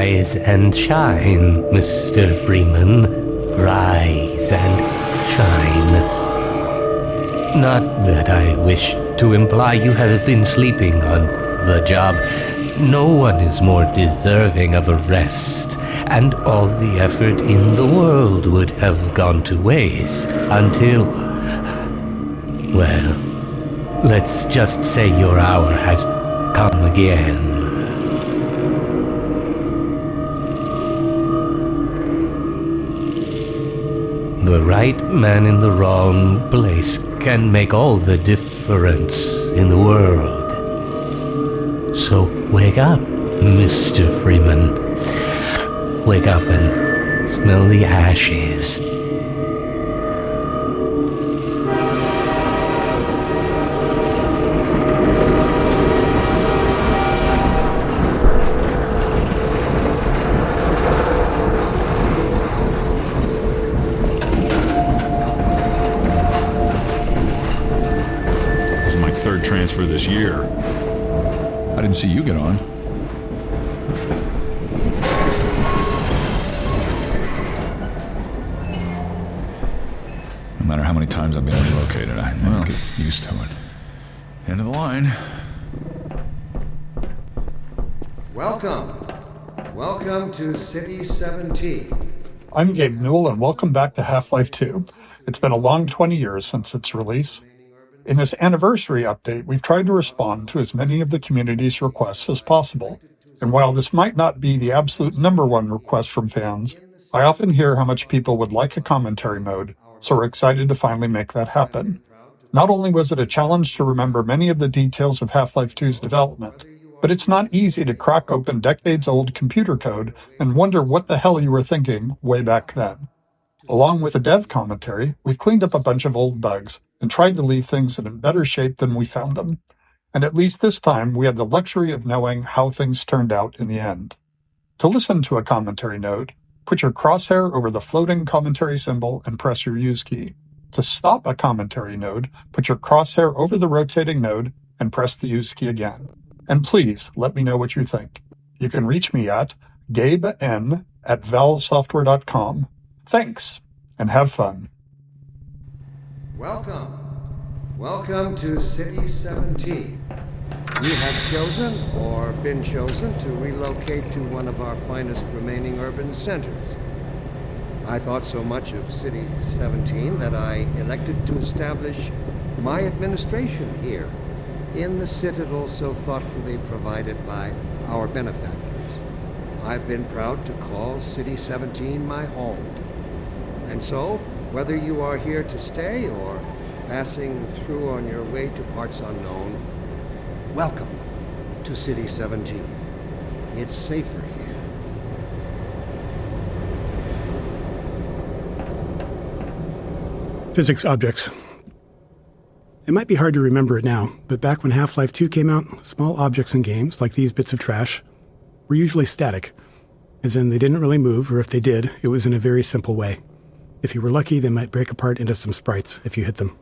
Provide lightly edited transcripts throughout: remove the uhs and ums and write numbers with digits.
Rise and shine, Mr. Freeman. Rise and shine. Not that I wish to imply you have been sleeping on the job. No one is more deserving of a rest, and all the effort in the world would have gone to waste until... well, let's just say your hour has come again. The right man in the wrong place can make all the difference in the world. So wake up, Mr. Freeman. Wake up and smell the ashes. Transfer this year. I didn't see you get on. No matter how many times I've been relocated, I never get used to it. End of the line. Welcome to City 17. I'm Gabe Newell, and welcome back to Half-Life 2. It's been a long 20 years since its release. In this anniversary update, we've tried to respond to as many of the community's requests as possible. And while this might not be the absolute #1 request from fans, I often hear how much people would like a commentary mode, so we're excited to finally make that happen. Not only was it a challenge to remember many of the details of Half-Life 2's development, but it's not easy to crack open decades-old computer code and wonder what the hell you were thinking way back then. Along with the dev commentary, we've cleaned up a bunch of old bugs and tried to leave things in better shape than we found them. And at least this time, we had the luxury of knowing how things turned out in the end. To listen to a commentary node, put your crosshair over the floating commentary symbol and press your use key. To stop a commentary node, put your crosshair over the rotating node and press the use key again. And please, let me know what you think. You can reach me at gaben@valvesoftware.com. Thanks, and have fun. Welcome to City 17. You have chosen or been chosen to relocate to one of our finest remaining urban centers. I thought so much of City 17 that I elected to establish my administration here in the citadel so thoughtfully provided by our benefactors. I've been proud to call City 17 my home. And so, whether you are here to stay or passing through on your way to parts unknown, welcome to City 17. It's safer here. Physics objects. It might be hard to remember it now, but back when Half-Life 2 came out, small objects in games, like these bits of trash, were usually static, as in they didn't really move, or if they did, it was in a very simple way. If you were lucky, they might break apart into some sprites if you hit them.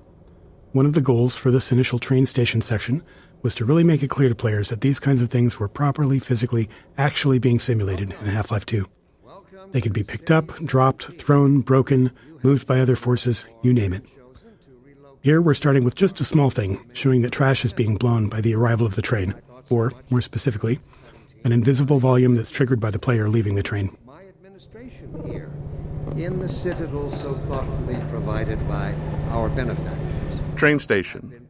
One of the goals for this initial train station section was to really make it clear to players that these kinds of things were properly, physically, actually being simulated in Half-Life 2. They could be picked up, dropped, thrown, broken, moved by other forces, you name it. Here we're starting with just a small thing, showing that trash is being blown by the arrival of the train, or, more specifically, an invisible volume that's triggered by the player leaving the train. My administration here in the citadel so thoughtfully provided by our benefactors. Train station.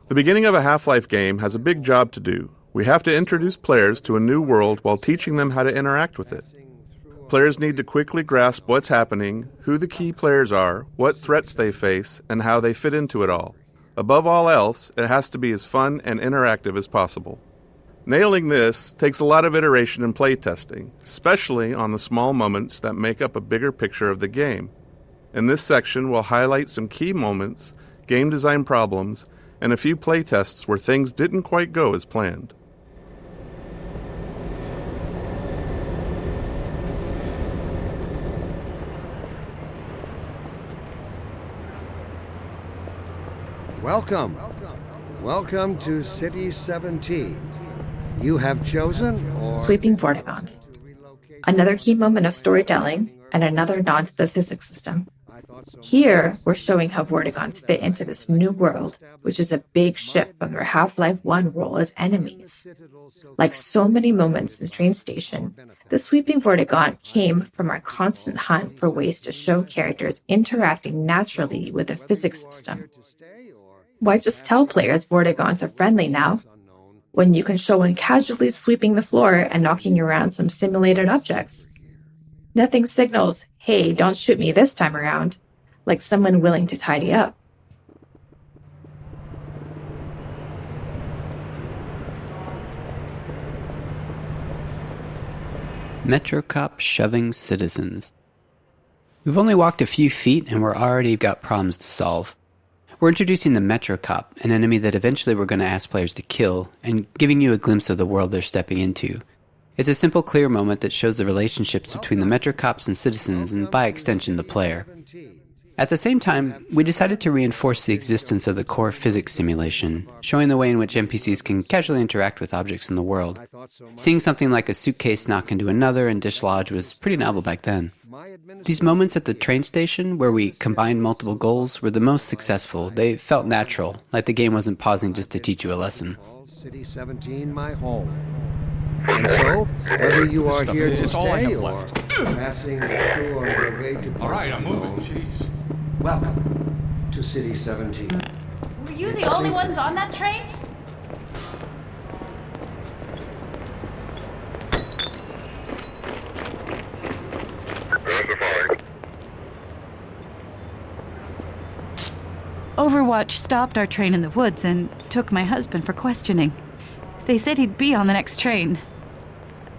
The beginning of a Half-Life game has a big job to do. We have to introduce players to a new world while teaching them how to interact with it. Players need to quickly grasp what's happening, who the key players are, what threats they face, and how they fit into it all. Above all else, it has to be as fun and interactive as possible. Nailing this takes a lot of iteration and playtesting, especially on the small moments that make up a bigger picture of the game. In this section, we'll highlight some key moments, game design problems, and a few playtests where things didn't quite go as planned. Welcome to City 17. You have chosen or... Sweeping Vortigaunt. Another key moment of storytelling, and another nod to the physics system. Here, we're showing how Vortigons fit into this new world, which is a big shift from their Half-Life 1 role as enemies. Like so many moments in Train Station, the sweeping Vortigon came from our constant hunt for ways to show characters interacting naturally with the physics system. Why just tell players Vortigons are friendly now, when you can show one casually sweeping the floor and knocking around some simulated objects? Nothing signals, hey, don't shoot me this time around, like someone willing to tidy up. Metro Cop shoving citizens. We've only walked a few feet and we're already got problems to solve. We're introducing the Metro Cop, an enemy that eventually we're going to ask players to kill, and giving you a glimpse of the world they're stepping into. It's a simple, clear moment that shows the relationships between the Metro Cops and citizens, and by extension, the player. At the same time, we decided to reinforce the existence of the core physics simulation, showing the way in which NPCs can casually interact with objects in the world. Seeing something like a suitcase knock into another and dislodge was pretty novel back then. These moments at the train station, where we combined multiple goals, were the most successful. They felt natural, like the game wasn't pausing just to teach you a lesson. City 17, my home. And so, whether you are here to stay or passing through on your way to... All right, I'm moving. Jeez. Welcome to City 17. Were you the only ones on that train? Overwatch stopped our train in the woods and took my husband for questioning. They said he'd be on the next train.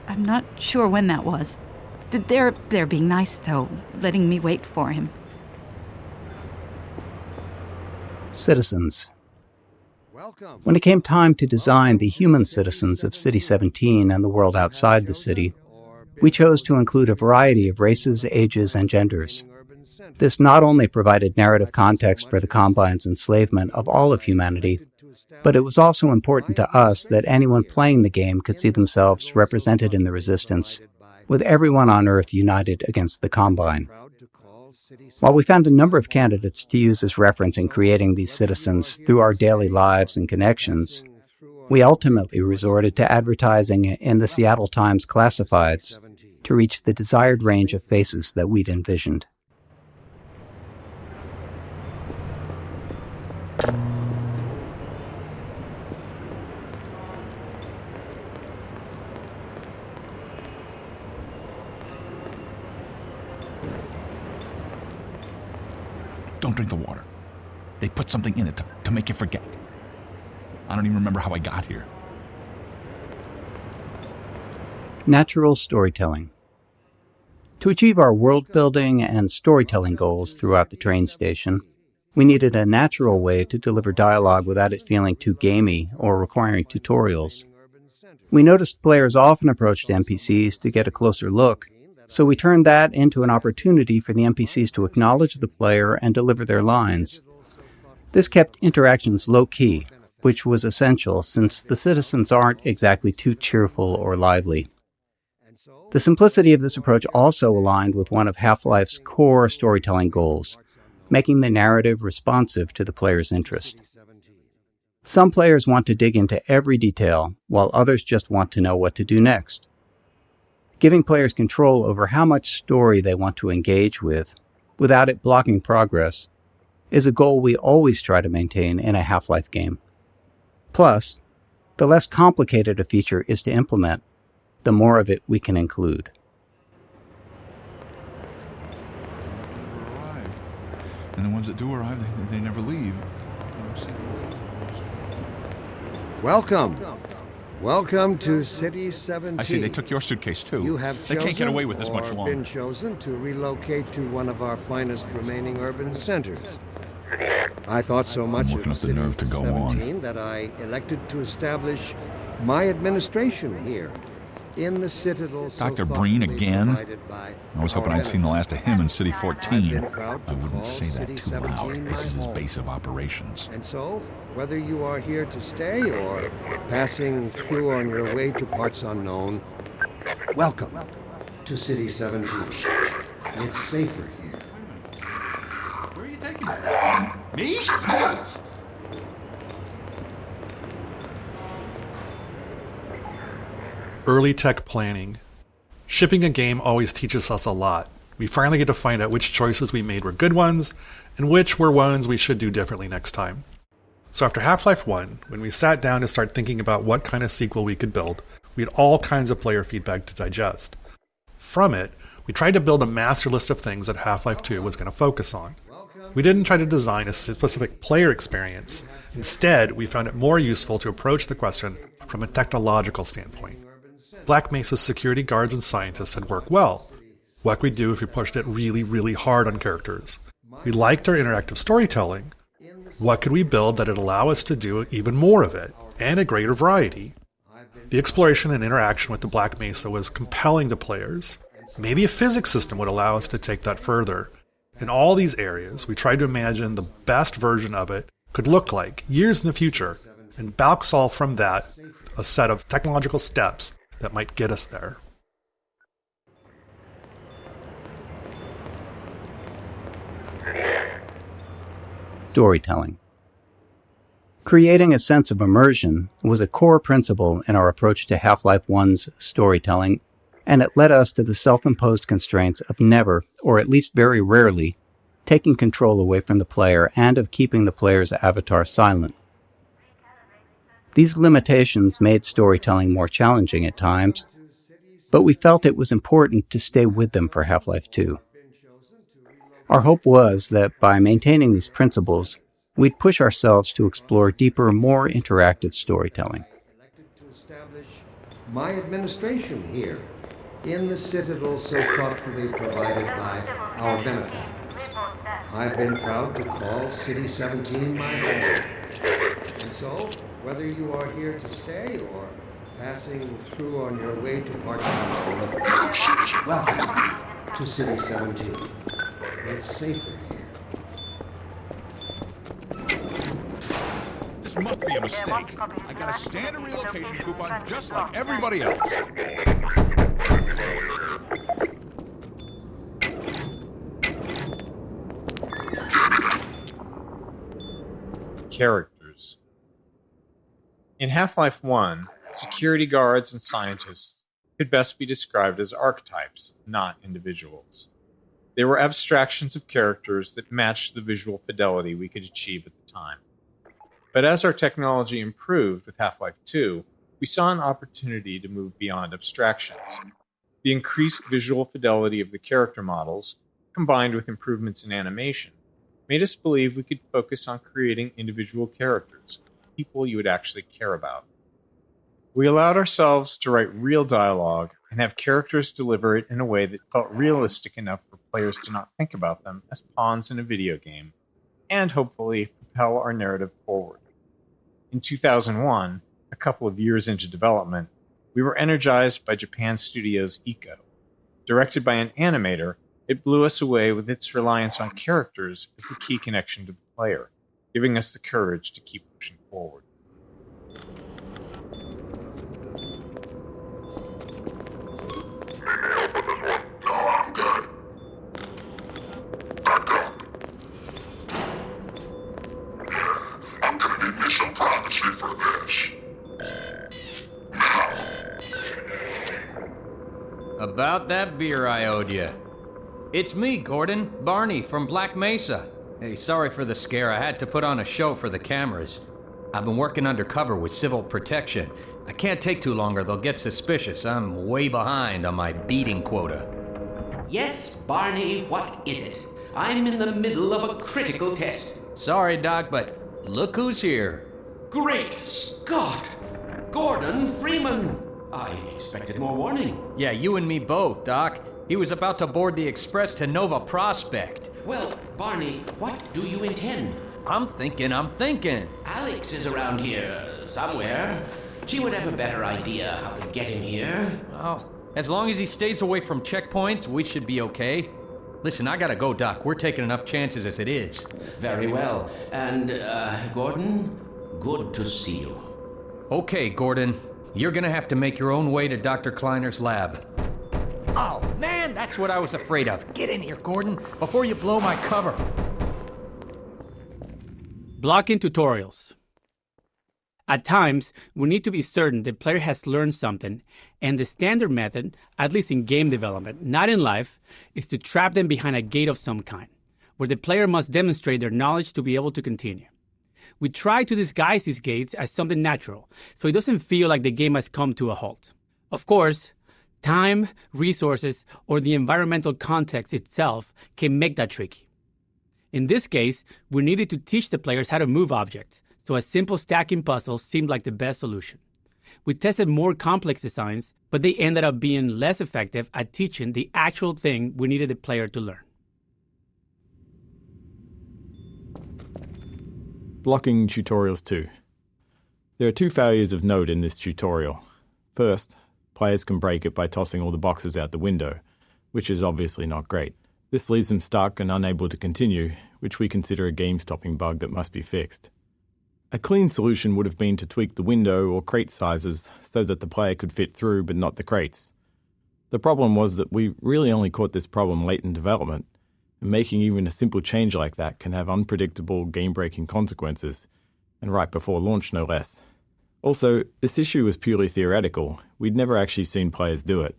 I'm not sure when that was. They're being nice, though, letting me wait for him. Citizens. When it came time to design the human citizens of City 17 and the world outside the city, we chose to include a variety of races, ages, and genders. This not only provided narrative context for the Combine's enslavement of all of humanity, but it was also important to us that anyone playing the game could see themselves represented in the Resistance, with everyone on Earth united against the Combine. While we found a number of candidates to use as reference in creating these citizens through our daily lives and connections, we ultimately resorted to advertising in the Seattle Times classifieds to reach the desired range of faces that we'd envisioned. Don't drink the water. They put something in it to make you forget. I don't even remember how I got here. Natural storytelling. To achieve our world-building and storytelling goals throughout the train station, we needed a natural way to deliver dialogue without it feeling too gamey or requiring tutorials. We noticed players often approached NPCs to get a closer look, so we turned that into an opportunity for the NPCs to acknowledge the player and deliver their lines. This kept interactions low-key, which was essential since the citizens aren't exactly too cheerful or lively. The simplicity of this approach also aligned with one of Half-Life's core storytelling goals, making the narrative responsive to the player's interest. Some players want to dig into every detail, while others just want to know what to do next. Giving players control over how much story they want to engage with, without it blocking progress, is a goal we always try to maintain in a Half-Life game. Plus, the less complicated a feature is to implement, the more of it we can include. Arrive. And the ones that do arrive, they never leave. Welcome to City 17. I see they took your suitcase too. You have They can't get away with this much or longer. been chosen to relocate to one of our finest remaining urban centers. I thought so much working of up the City nerve to go 17 on. that I elected to establish my administration here in the Citadel. Dr. Breen again? I was hoping I'd seen the last of him in City 14. I wouldn't say that too loud. This is his base of operations. And so, whether you are here to stay or passing through on your way to parts unknown, welcome to City 17. It's safer here. Where are you taking me? Me? Early tech planning. Shipping a game always teaches us a lot. We finally get to find out which choices we made were good ones, and which were ones we should do differently next time. So after Half-Life 1, when we sat down to start thinking about what kind of sequel we could build, we had all kinds of player feedback to digest. From it, we tried to build a master list of things that Half-Life 2 was going to focus on. We didn't try to design a specific player experience. Instead, we found it more useful to approach the question from a technological standpoint. Black Mesa's security guards and scientists had worked well. What could we do if we pushed it really, really hard on characters? We liked our interactive storytelling. What could we build that would allow us to do even more of it, and a greater variety? The exploration and interaction with the Black Mesa was compelling to players. Maybe a physics system would allow us to take that further. In all these areas, we tried to imagine the best version of it could look like years in the future, and back solve from that a set of technological steps that might get us there. Storytelling. Creating a sense of immersion was a core principle in our approach to Half-Life 1's storytelling, and it led us to the self-imposed constraints of never, or at least very rarely, taking control away from the player and of keeping the player's avatar silent. These limitations made storytelling more challenging at times, but we felt it was important to stay with them for Half-Life 2. Our hope was that by maintaining these principles, we'd push ourselves to explore deeper, more interactive storytelling. Elected to establish my administration here, in the citadel so thoughtfully provided by our benefactors. I've been proud to call City 17 my home. And so, whether you are here to stay or passing through on your way to Parchment, welcome to City 17. It's safer here. This must be a mistake. I got a standard relocation coupon just like everybody else. Characters. In Half-Life 1, security guards and scientists could best be described as archetypes, not individuals. They were abstractions of characters that matched the visual fidelity we could achieve at the time. But as our technology improved with Half-Life 2, we saw an opportunity to move beyond abstractions. The increased visual fidelity of the character models, combined with improvements in animation, made us believe we could focus on creating individual characters, people you would actually care about. We allowed ourselves to write real dialogue and have characters deliver it in a way that felt realistic enough for players to not think about them as pawns in a video game, and hopefully propel our narrative forward. In 2001, a couple of years into development, we were energized by Japan Studios' Ico. Directed by an animator, it blew us away with its reliance on characters as the key connection to the player, giving us the courage to keep pushing forward. I'm gonna need me some privacy for this. About that beer I owed you. It's me, Gordon, Barney from Black Mesa. Hey, sorry for the scare. I had to put on a show for the cameras. I've been working undercover with civil protection. I can't take too long or they'll get suspicious. I'm way behind on my beating quota. Yes, Barney, what is it? I'm in the middle of a critical test. Sorry, Doc, but look who's here. Great Scott! Gordon Freeman! I expected more warning. Yeah, you and me both, Doc. He was about to board the express to Nova Prospect. Well, Barney, what do you intend? I'm thinking. Alex is around here somewhere. She would have a better idea how to get him here. Well, as long as he stays away from checkpoints, we should be okay. Listen, I gotta go, Doc. We're taking enough chances as it is. Very well. And, Gordon, good to see you. Okay, Gordon. You're gonna have to make your own way to Dr. Kleiner's lab. Oh, man! That's what I was afraid of. Get in here, Gordon, before you blow my cover. Blocking tutorials. At times, we need to be certain the player has learned something, and the standard method, at least in game development, not in life, is to trap them behind a gate of some kind, where the player must demonstrate their knowledge to be able to continue. We try to disguise these gates as something natural, so it doesn't feel like the game has come to a halt. Of course, time, resources, or the environmental context itself can make that tricky. In this case, we needed to teach the players how to move objects, so a simple stacking puzzle seemed like the best solution. We tested more complex designs, but they ended up being less effective at teaching the actual thing we needed the player to learn. Blocking tutorials 2. There are 2 failures of note in this tutorial. First, players can break it by tossing all the boxes out the window, which is obviously not great. This leaves them stuck and unable to continue, which we consider a game-stopping bug that must be fixed. A clean solution would have been to tweak the window or crate sizes so that the player could fit through but not the crates. The problem was that we really only caught this problem late in development, and making even a simple change like that can have unpredictable game-breaking consequences, and right before launch no less. Also, this issue was purely theoretical. We'd never actually seen players do it.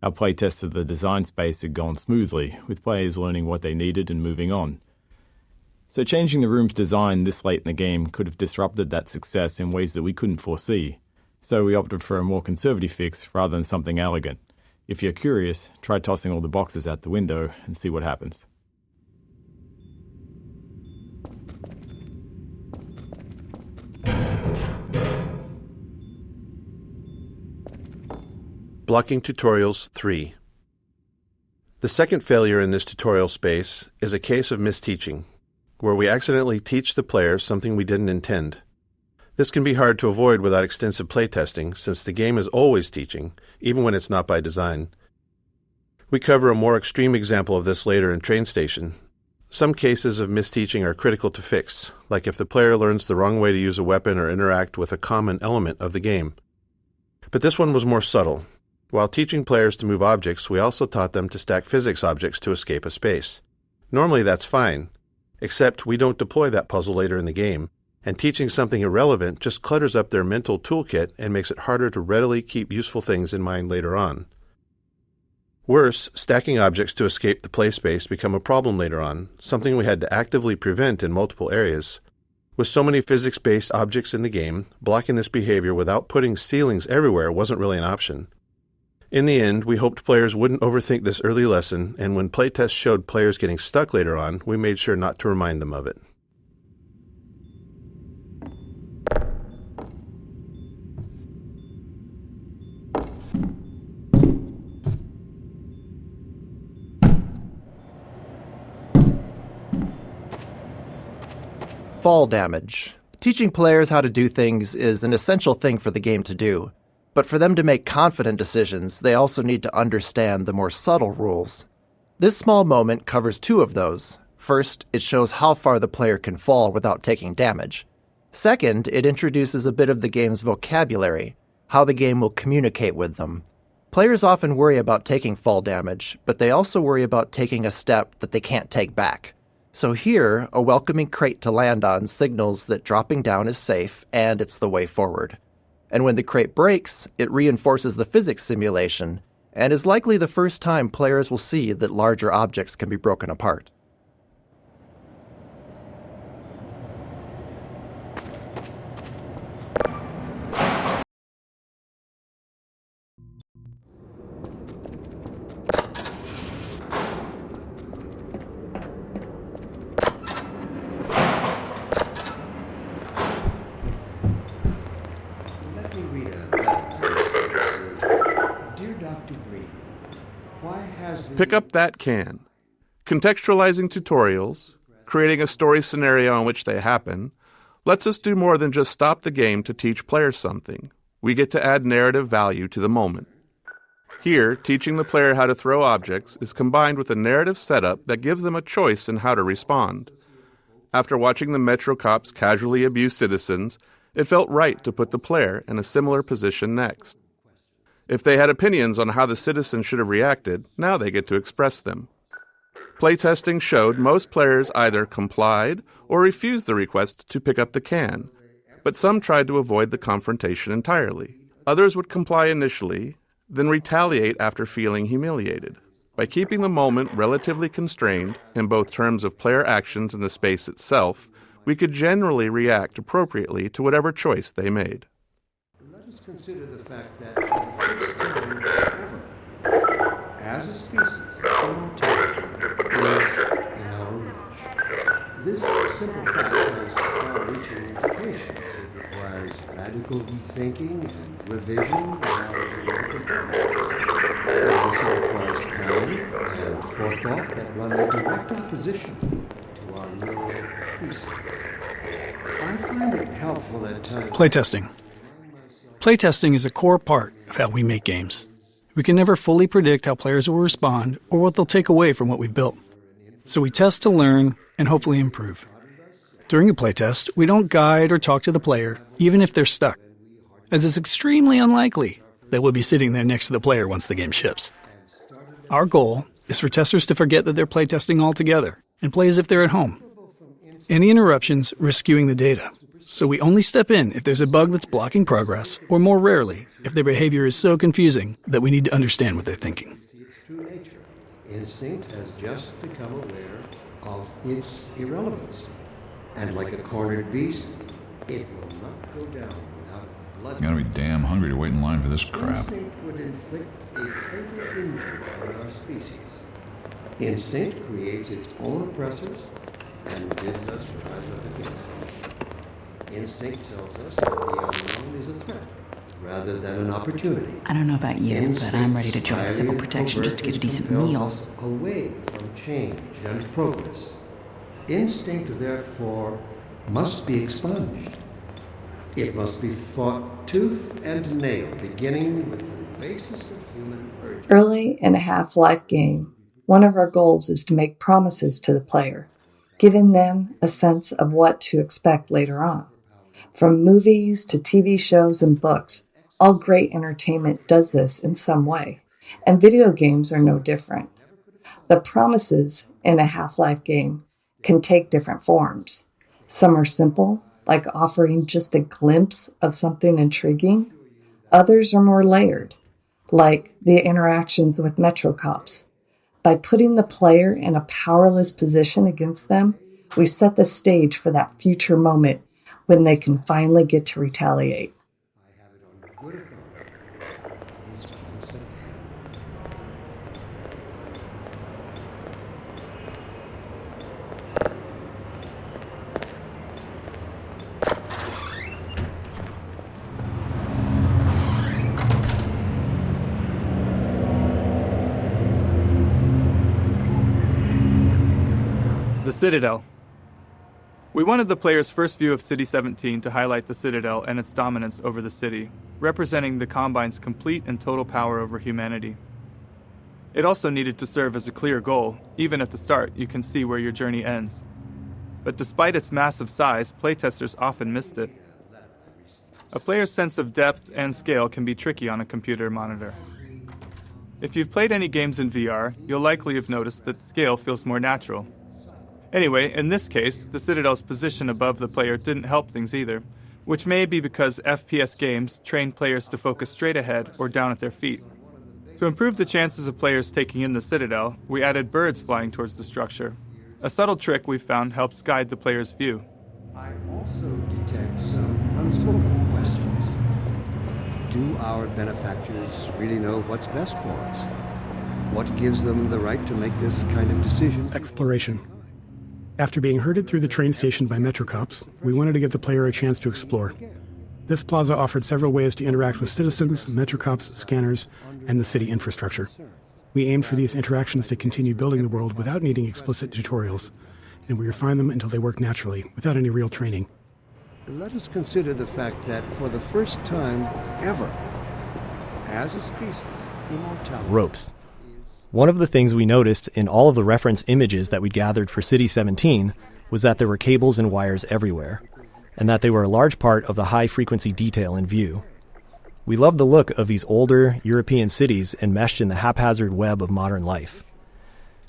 Our playtests of the design space had gone smoothly, with players learning what they needed and moving on. So changing the room's design this late in the game could have disrupted that success in ways that we couldn't foresee, so we opted for a more conservative fix rather than something elegant. If you're curious, try tossing all the boxes out the window and see what happens. Blocking Tutorials 3. The second failure in this tutorial space is a case of misteaching, where we accidentally teach the players something we didn't intend. This can be hard to avoid without extensive playtesting, since the game is always teaching, even when it's not by design. We cover a more extreme example of this later in Train Station. Some cases of misteaching are critical to fix, like if the player learns the wrong way to use a weapon or interact with a common element of the game. But this one was more subtle. While teaching players to move objects, we also taught them to stack physics objects to escape a space. Normally that's fine, except we don't deploy that puzzle later in the game, and teaching something irrelevant just clutters up their mental toolkit and makes it harder to readily keep useful things in mind later on. Worse, stacking objects to escape the play space become a problem later on, something we had to actively prevent in multiple areas. With so many physics-based objects in the game, blocking this behavior without putting ceilings everywhere wasn't really an option. In the end, we hoped players wouldn't overthink this early lesson, and when playtests showed players getting stuck later on, we made sure not to remind them of it. Fall damage. Teaching players how to do things is an essential thing for the game to do. But for them to make confident decisions, they also need to understand the more subtle rules. This small moment covers 2 of those. First, it shows how far the player can fall without taking damage. Second, it introduces a bit of the game's vocabulary, how the game will communicate with them. Players often worry about taking fall damage, but they also worry about taking a step that they can't take back. So here, a welcoming crate to land on signals that dropping down is safe and it's the way forward. And when the crate breaks, it reinforces the physics simulation, and is likely the first time players will see that larger objects can be broken apart. Pick up that can. Contextualizing tutorials, creating a story scenario in which they happen, lets us do more than just stop the game to teach players something. We get to add narrative value to the moment. Here, teaching the player how to throw objects is combined with a narrative setup that gives them a choice in how to respond. After watching the Metro cops casually abuse citizens, it felt right to put the player in a similar position next. If they had opinions on how the citizens should have reacted, now they get to express them. Playtesting showed most players either complied or refused the request to pick up the can, but some tried to avoid the confrontation entirely. Others would comply initially, then retaliate after feeling humiliated. By keeping the moment relatively constrained, in both terms of player actions and the space itself, we could generally react appropriately to whatever choice they made. Let us consider the fact that for the first time ever, as a species, immortality is in our reach. This simple fact has far-reaching implications. It requires radical rethinking and revision of our theoretical boundaries. It also requires planning and forethought that run in direct opposition to our neural precepts. I find it helpful at times. Playtesting. Playtesting is a core part of how we make games. We can never fully predict how players will respond or what they'll take away from what we've built. So we test to learn and hopefully improve. During a playtest, we don't guide or talk to the player, even if they're stuck, as it's extremely unlikely that we'll be sitting there next to the player once the game ships. Our goal is for testers to forget that they're playtesting altogether and play as if they're at home. Any interruptions risk skewing the data, so we only step in if there's a bug that's blocking progress, or more rarely, if their behavior is so confusing that we need to understand what they're thinking. Its true nature. Instinct has just become aware of its irrelevance. And like a cornered beast, it will not go down without a blood. Gotta be damn hungry to wait in line for this crap. Instinct would inflict a fatal injury on our species. Instinct creates its own oppressors and bids us rise up against them. Instinct tells us that the unknown is a threat rather than an opportunity. I don't know about you, but I'm ready to join civil protection just to get a decent meal. Us away from change and progress. Instinct, therefore, must be expunged. It must be fought tooth and nail, beginning with the basis of human urge. Early in a Half-Life game, one of our goals is to make promises to the player, giving them a sense of what to expect later on. From movies to TV shows and books, all great entertainment does this in some way, and video games are no different. The promises in a Half-Life game can take different forms. Some are simple, like offering just a glimpse of something intriguing. Others are more layered, like the interactions with Metro Cops. By putting the player in a powerless position against them, we set the stage for that future moment when they can finally get to retaliate. I have it on good authority. He's close at hand. The Citadel. We wanted the player's first view of City 17 to highlight the Citadel and its dominance over the city, representing the Combine's complete and total power over humanity. It also needed to serve as a clear goal. Even at the start, you can see where your journey ends. But despite its massive size, playtesters often missed it. A player's sense of depth and scale can be tricky on a computer monitor. If you've played any games in VR, you'll likely have noticed that scale feels more natural. Anyway, in this case, the Citadel's position above the player didn't help things either, which may be because FPS games train players to focus straight ahead or down at their feet. To improve the chances of players taking in the Citadel, we added birds flying towards the structure. A subtle trick we've found helps guide the player's view. I also detect some unspoken questions. Do our benefactors really know what's best for us? What gives them the right to make this kind of decision? Exploration. After being herded through the train station by Metro Cops, we wanted to give the player a chance to explore. This plaza offered several ways to interact with citizens, Metro Cops, scanners, and the city infrastructure. We aimed for these interactions to continue building the world without needing explicit tutorials, and we refined them until they work naturally, without any real training. Let us consider the fact that for the first time ever, as a species, immortality... Ropes. One of the things we noticed in all of the reference images that we gathered for City 17 was that there were cables and wires everywhere, and that they were a large part of the high-frequency detail in view. We loved the look of these older European cities enmeshed in the haphazard web of modern life.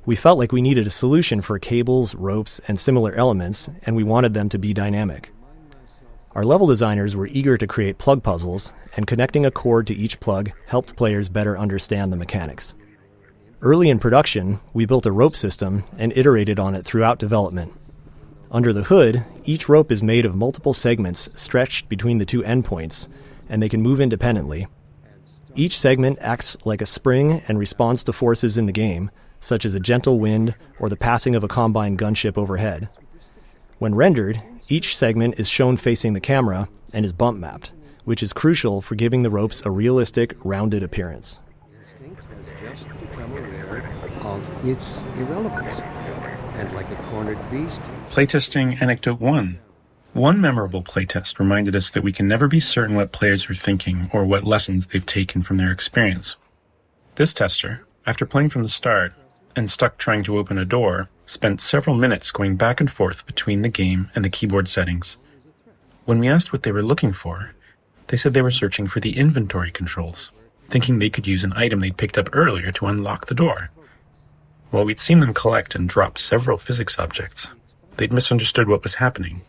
We felt like we needed a solution for cables, ropes, and similar elements, and we wanted them to be dynamic. Our level designers were eager to create plug puzzles, and connecting a cord to each plug helped players better understand the mechanics. Early in production, we built a rope system and iterated on it throughout development. Under the hood, each rope is made of multiple segments stretched between the two endpoints, and they can move independently. Each segment acts like a spring and responds to forces in the game, such as a gentle wind or the passing of a Combine gunship overhead. When rendered, each segment is shown facing the camera and is bump mapped, which is crucial for giving the ropes a realistic, rounded appearance. Instinct has just become aware of its irrelevance. And like a cornered beast... Playtesting Anecdote 1. One memorable playtest reminded us that we can never be certain what players are thinking or what lessons they've taken from their experience. This tester, after playing from the start and stuck trying to open a door, spent several minutes going back and forth between the game and the keyboard settings. When we asked what they were looking for, they said they were searching for the inventory controls, thinking they could use an item they'd picked up earlier to unlock the door. While we'd seen them collect and drop several physics objects, they'd misunderstood what was happening.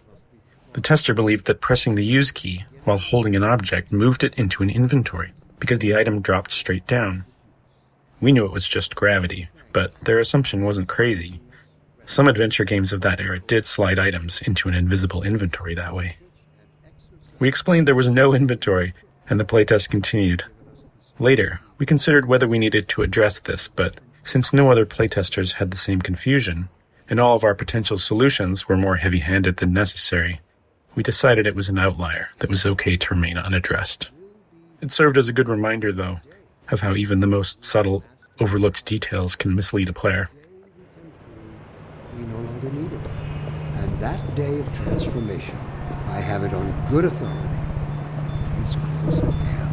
The tester believed that pressing the use key while holding an object moved it into an inventory because the item dropped straight down. We knew it was just gravity, but their assumption wasn't crazy. Some adventure games of that era did slide items into an invisible inventory that way. We explained there was no inventory, and the playtest continued. Later, we considered whether we needed to address this, but since no other playtesters had the same confusion, and all of our potential solutions were more heavy-handed than necessary, we decided it was an outlier that was okay to remain unaddressed. It served as a good reminder, though, of how even the most subtle, overlooked details can mislead a player. We no longer need it. And that day of transformation, I have it on good authority, is close at hand.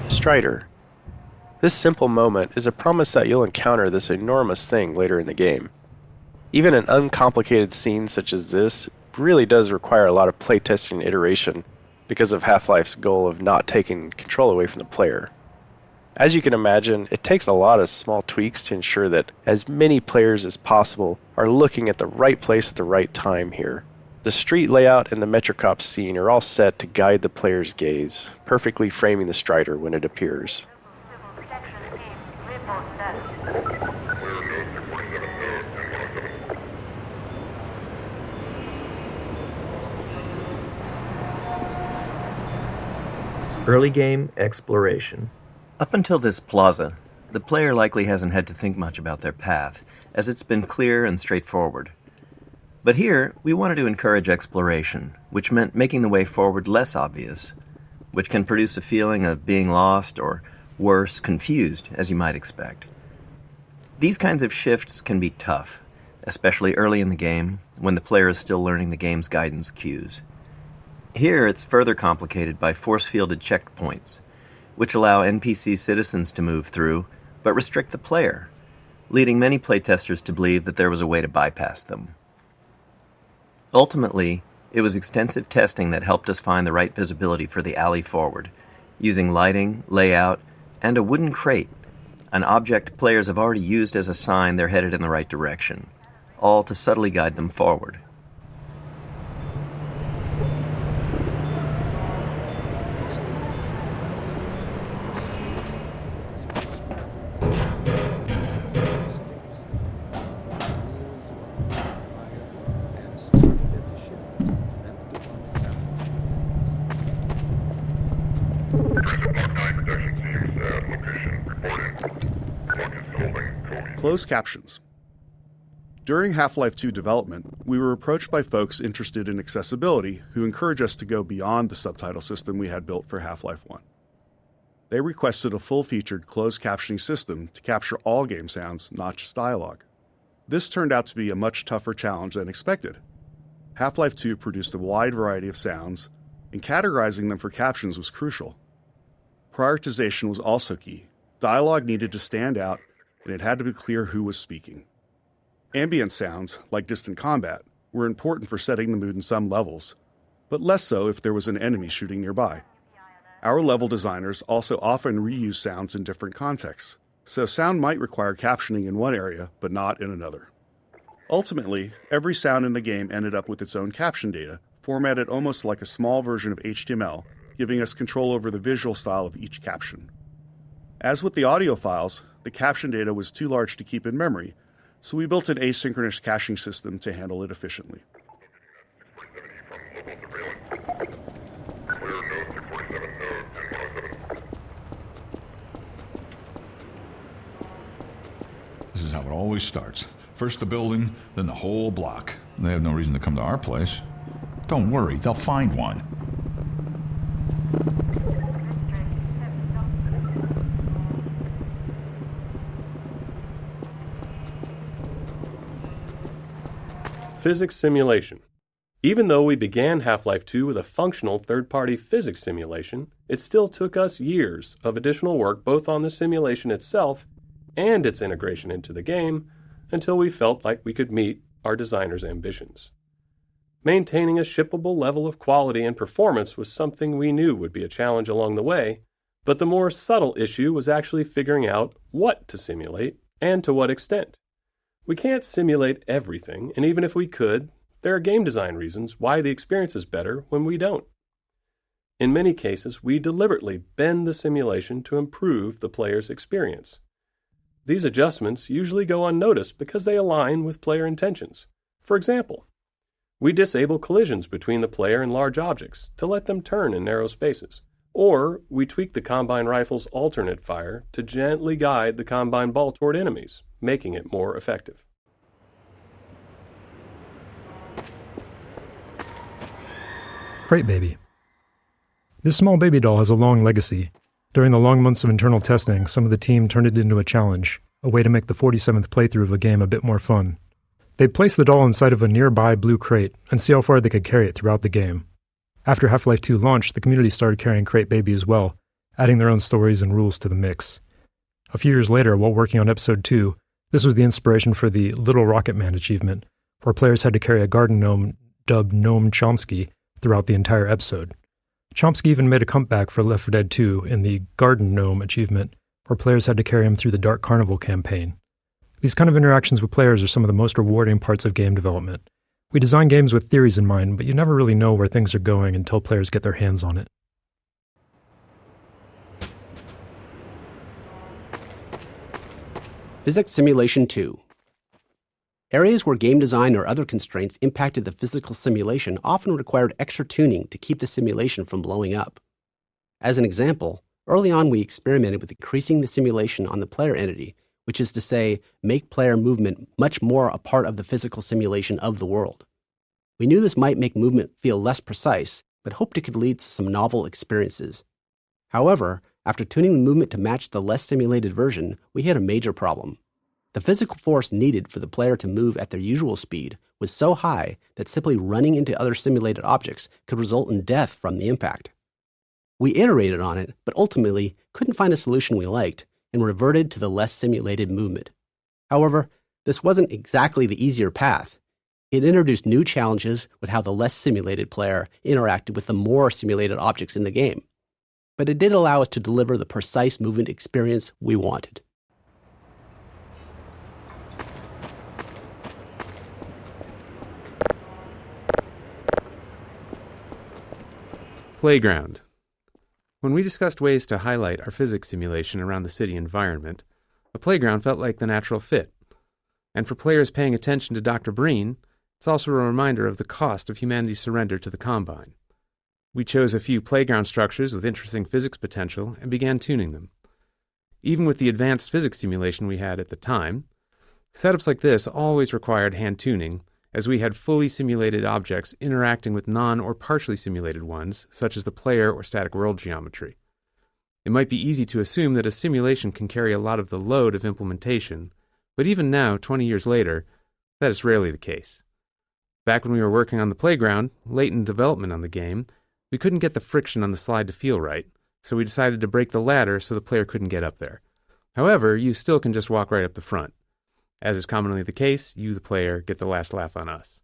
Strider. This simple moment is a promise that you'll encounter this enormous thing later in the game. Even an uncomplicated scene such as this really does require a lot of playtesting and iteration because of Half-Life's goal of not taking control away from the player. As you can imagine, it takes a lot of small tweaks to ensure that as many players as possible are looking at the right place at the right time here. The street layout and the Metrocop scene are all set to guide the player's gaze, perfectly framing the Strider when it appears. Early game exploration. Up until this plaza, the player likely hasn't had to think much about their path, as it's been clear and straightforward. But here, we wanted to encourage exploration, which meant making the way forward less obvious, which can produce a feeling of being lost or, worse, confused, as you might expect. These kinds of shifts can be tough, especially early in the game, when the player is still learning the game's guidance cues. Here, it's further complicated by force-fielded checkpoints, which allow NPC citizens to move through, but restrict the player, leading many playtesters to believe that there was a way to bypass them. Ultimately, it was extensive testing that helped us find the right visibility for the alley forward, using lighting, layout, and a wooden crate, an object players have already used as a sign they're headed in the right direction, all to subtly guide them forward. Closed captions. During Half-Life 2 development, we were approached by folks interested in accessibility who encouraged us to go beyond the subtitle system we had built for Half-Life 1. They requested a full-featured closed captioning system to capture all game sounds, not just dialogue. This turned out to be a much tougher challenge than expected. Half-Life 2 produced a wide variety of sounds, and categorizing them for captions was crucial. Prioritization was also key. Dialogue needed to stand out, and it had to be clear who was speaking. Ambient sounds, like distant combat, were important for setting the mood in some levels, but less so if there was an enemy shooting nearby. Our level designers also often reuse sounds in different contexts, so sound might require captioning in one area, but not in another. Ultimately, every sound in the game ended up with its own caption data, formatted almost like a small version of HTML, giving us control over the visual style of each caption. As with the audio files, the caption data was too large to keep in memory, so we built an asynchronous caching system to handle it efficiently. This is how it always starts. First the building, then the whole block. They have no reason to come to our place. Don't worry, they'll find one. Physics simulation. Even though we began Half-Life 2 with a functional third-party physics simulation, it still took us years of additional work both on the simulation itself and its integration into the game until we felt like we could meet our designers' ambitions. Maintaining a shippable level of quality and performance was something we knew would be a challenge along the way, but the more subtle issue was actually figuring out what to simulate and to what extent. We can't simulate everything, and even if we could, there are game design reasons why the experience is better when we don't. In many cases, we deliberately bend the simulation to improve the player's experience. These adjustments usually go unnoticed because they align with player intentions. For example, we disable collisions between the player and large objects to let them turn in narrow spaces, or we tweak the Combine rifle's alternate fire to gently guide the Combine ball toward enemies, making it more effective. Crate Baby. This small baby doll has a long legacy. During the long months of internal testing, some of the team turned it into a challenge, a way to make the 47th playthrough of a game a bit more fun. They'd place the doll inside of a nearby blue crate and see how far they could carry it throughout the game. After Half-Life 2 launched, the community started carrying Crate Baby as well, adding their own stories and rules to the mix. A few years later, while working on Episode 2, this was the inspiration for the Little Rocket Man achievement, where players had to carry a garden gnome dubbed Gnome Chomsky throughout the entire episode. Chomsky even made a comeback for Left 4 Dead 2 in the Garden Gnome achievement, where players had to carry him through the Dark Carnival campaign. These kind of interactions with players are some of the most rewarding parts of game development. We design games with theories in mind, but you never really know where things are going until players get their hands on it. Physics Simulation 2. Areas where game design or other constraints impacted the physical simulation often required extra tuning to keep the simulation from blowing up. As an example, early on we experimented with increasing the simulation on the player entity, which is to say, make player movement much more a part of the physical simulation of the world. We knew this might make movement feel less precise, but hoped it could lead to some novel experiences. However, after tuning the movement to match the less simulated version, we hit a major problem. The physical force needed for the player to move at their usual speed was so high that simply running into other simulated objects could result in death from the impact. We iterated on it, but ultimately couldn't find a solution we liked and reverted to the less simulated movement. However, this wasn't exactly the easier path. It introduced new challenges with how the less simulated player interacted with the more simulated objects in the game. But it did allow us to deliver the precise movement experience we wanted. Playground. When we discussed ways to highlight our physics simulation around the city environment, a playground felt like the natural fit. And for players paying attention to Dr. Breen, it's also a reminder of the cost of humanity's surrender to the Combine. We chose a few playground structures with interesting physics potential and began tuning them. Even with the advanced physics simulation we had at the time, Setups like this always required hand tuning, as we had fully simulated objects interacting with non- or partially simulated ones, such as the player or static world geometry. It might be easy to assume that a simulation can carry a lot of the load of implementation, but even now, 20 years later, that is rarely the case. Back when we were working on the playground, late in development on the game, we couldn't get the friction on the slide to feel right, so we decided to break the ladder so the player couldn't get up there. However, you still can just walk right up the front. As is commonly the case, you, the player, get the last laugh on us.